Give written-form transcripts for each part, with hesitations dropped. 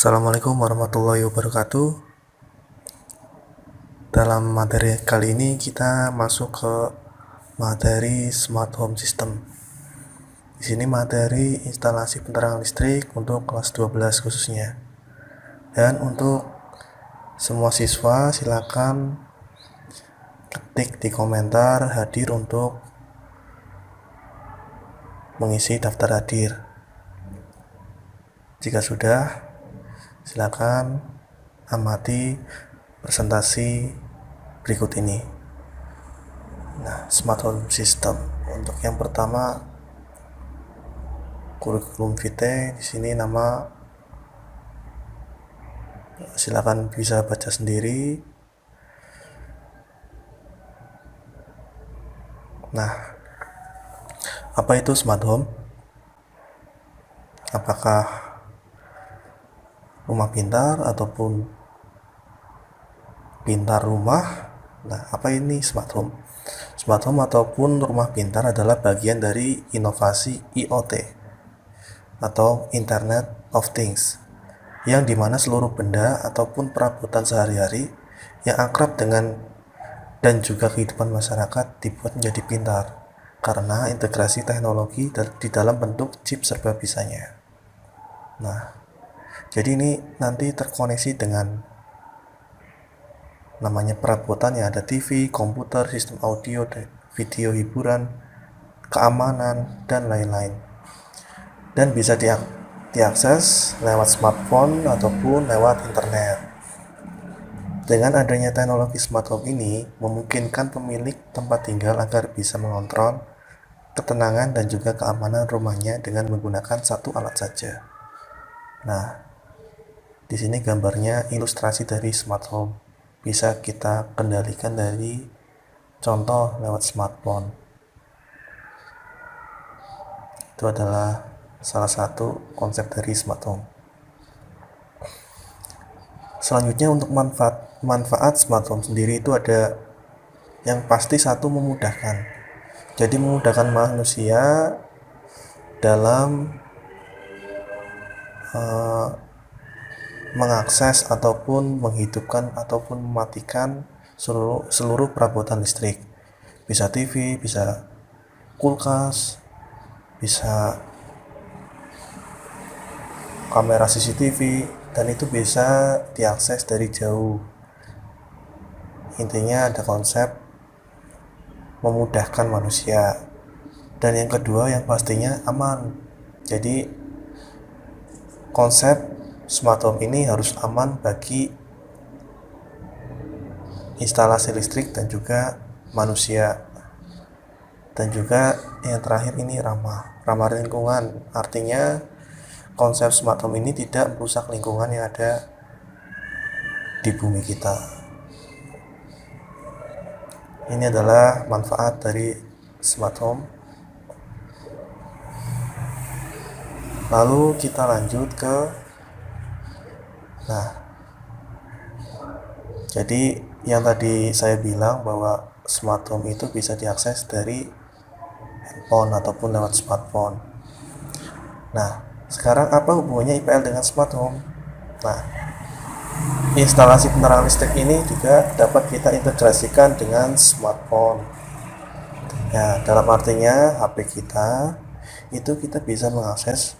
Assalamualaikum warahmatullahi wabarakatuh. Dalam materi kali ini kita masuk ke materi Smart Home System. Di sini materi instalasi penerangan listrik untuk kelas 12 khususnya. Dan untuk semua siswa silakan ketik di komentar hadir untuk mengisi daftar hadir. Jika sudah, silakan amati presentasi berikut ini. Nah, Smart Home System. Untuk yang pertama, kurikulum vitae. Di sini nama, silakan bisa baca sendiri. Nah, apa itu smart home? Apakah rumah pintar ataupun pintar rumah? Nah, apa ini smart home? Smart home ataupun rumah pintar adalah bagian dari inovasi IoT atau Internet of Things, yang dimana seluruh benda ataupun perabotan sehari-hari yang akrab dengan dan juga kehidupan masyarakat dibuat menjadi pintar karena integrasi teknologi di dalam bentuk chip serba bisanya. Nah, jadi ini nanti terkoneksi dengan namanya perabotan yang ada TV, komputer, sistem audio, video hiburan, keamanan, dan lain-lain. Dan bisa diakses lewat smartphone ataupun lewat internet. Dengan adanya teknologi smart home ini memungkinkan pemilik tempat tinggal agar bisa mengontrol ketenangan dan juga keamanan rumahnya dengan menggunakan satu alat saja. Nah, di sini gambarnya ilustrasi dari smart home. Bisa kita kendalikan dari contoh lewat smartphone. Itu adalah salah satu konsep dari smart home. Selanjutnya untuk manfaat smart home sendiri itu ada yang pasti satu, memudahkan. Jadi memudahkan manusia dalam mengakses ataupun menghidupkan ataupun mematikan seluruh perabotan listrik. Bisa TV, bisa kulkas, bisa kamera CCTV, dan itu bisa diakses dari jauh. Intinya ada konsep memudahkan manusia. Dan yang kedua yang pastinya aman. Jadi konsep smart home ini harus aman bagi instalasi listrik dan juga manusia. Dan juga yang terakhir ini ramah lingkungan. Artinya konsep smart home ini tidak merusak lingkungan yang ada di bumi kita. Ini adalah manfaat dari smart home. Lalu kita lanjut ke jadi yang tadi saya bilang bahwa smart home itu bisa diakses dari handphone ataupun lewat smartphone. Nah, sekarang apa hubungannya IPL dengan smart home? Nah, instalasi penerangan listrik ini juga dapat kita integrasikan dengan smartphone. Ya, dalam artinya HP kita itu kita bisa mengakses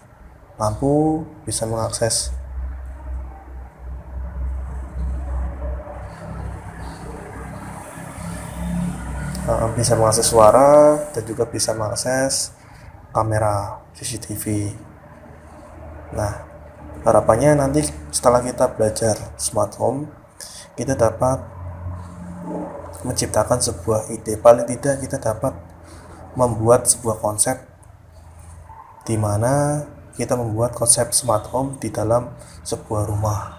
lampu, bisa mengakses suara, dan juga bisa mengakses kamera CCTV. Nah, harapannya nanti setelah kita belajar smart home, kita dapat menciptakan sebuah ide. Paling tidak kita dapat membuat sebuah konsep di mana kita membuat konsep smart home di dalam sebuah rumah.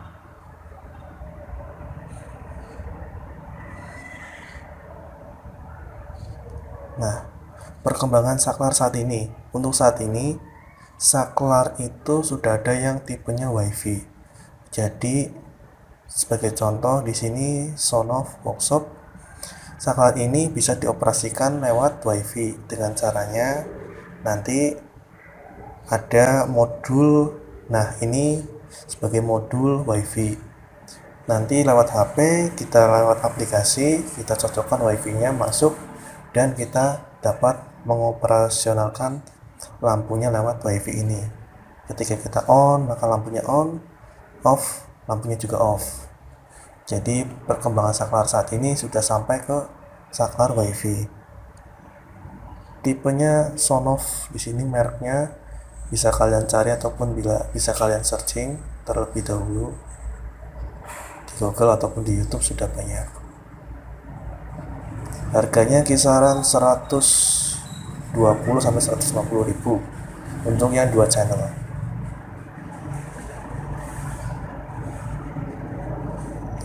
Nah, perkembangan saklar saat ini. Untuk saat ini, saklar itu sudah ada yang tipenya WiFi. Jadi, sebagai contoh di sini Sonoff Workshop. Saklar ini bisa dioperasikan lewat WiFi. Dengan caranya nanti ada modul. Nah, ini sebagai modul WiFi. Nanti lewat HP, kita lewat aplikasi, kita cocokkan WiFi-nya masuk dan kita dapat mengoperasionalkan lampunya lewat WiFi ini. Ketika kita on, maka lampunya on, off, lampunya juga off. Jadi perkembangan saklar saat ini sudah sampai ke saklar WiFi. Tipenya Sonoff, di sini mereknya bisa kalian cari ataupun bisa kalian searching terlebih dahulu di Google ataupun di YouTube, sudah banyak. Harganya kisaran 120 sampai 150 ribu untuk yang 2 channel.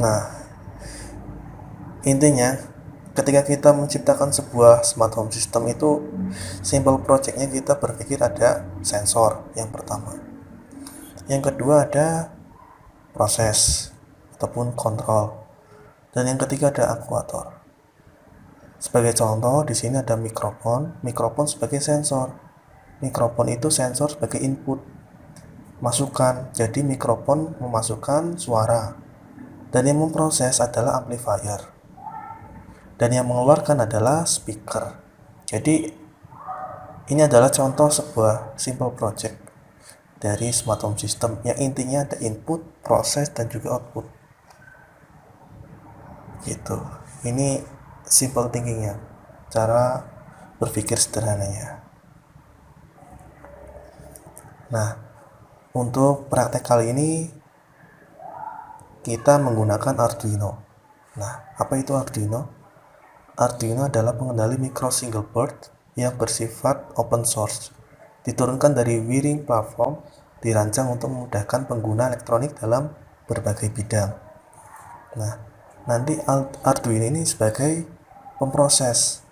Nah, intinya ketika kita menciptakan sebuah smart home system itu simple projectnya kita berpikir ada sensor yang pertama, yang kedua ada proses ataupun kontrol, dan yang ketiga ada aktuator. Sebagai contoh di sini ada mikrofon sebagai sensor. Mikrofon itu sensor sebagai input masukan, jadi mikrofon memasukkan suara, dan yang memproses adalah amplifier, dan yang mengeluarkan adalah speaker. Jadi ini adalah contoh sebuah simple project dari smart home system yang intinya ada input, proses, dan juga output gitu. Ini simple thinkingnya, cara berpikir sederhananya. Nah, untuk praktek kali ini kita menggunakan Arduino. Nah, apa itu Arduino? Arduino adalah pengendali micro single board yang bersifat open source, diturunkan dari Wiring Platform, dirancang untuk memudahkan pengguna elektronik dalam berbagai bidang. Nah, nanti Arduino ini sebagai pemproses.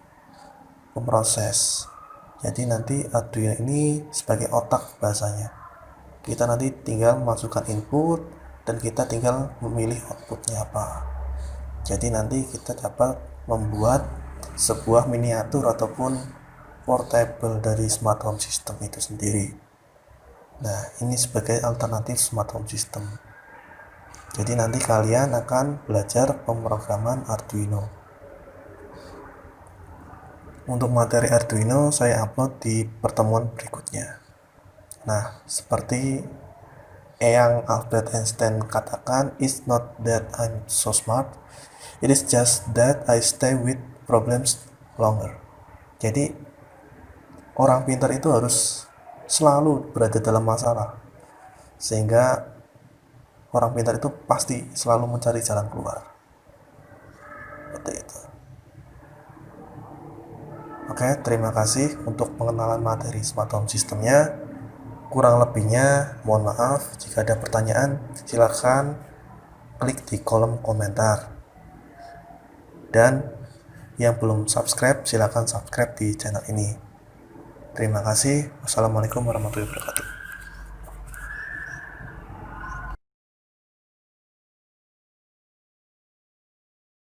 Jadi nanti Arduino ini sebagai otak bahasanya. Kita nanti tinggal memasukkan input dan kita tinggal memilih outputnya apa. Jadi nanti kita dapat membuat sebuah miniatur ataupun portable dari smart home system itu sendiri. Nah, ini sebagai alternatif smart home system. Jadi nanti kalian akan belajar pemrograman Arduino. Untuk materi Arduino saya upload di pertemuan berikutnya. Nah, seperti yang Albert Einstein katakan, "It's not that I'm so smart, it is just that I stay with problems longer." Jadi orang pintar itu harus selalu berada dalam masalah, sehingga orang pintar itu pasti selalu mencari jalan keluar. Seperti itu. Oke, terima kasih untuk pengenalan materi smart home systemnya. Kurang lebihnya mohon maaf. Jika ada pertanyaan silakan klik di kolom komentar, dan yang belum subscribe silakan subscribe di channel ini. Terima kasih. Wassalamualaikum warahmatullahi wabarakatuh.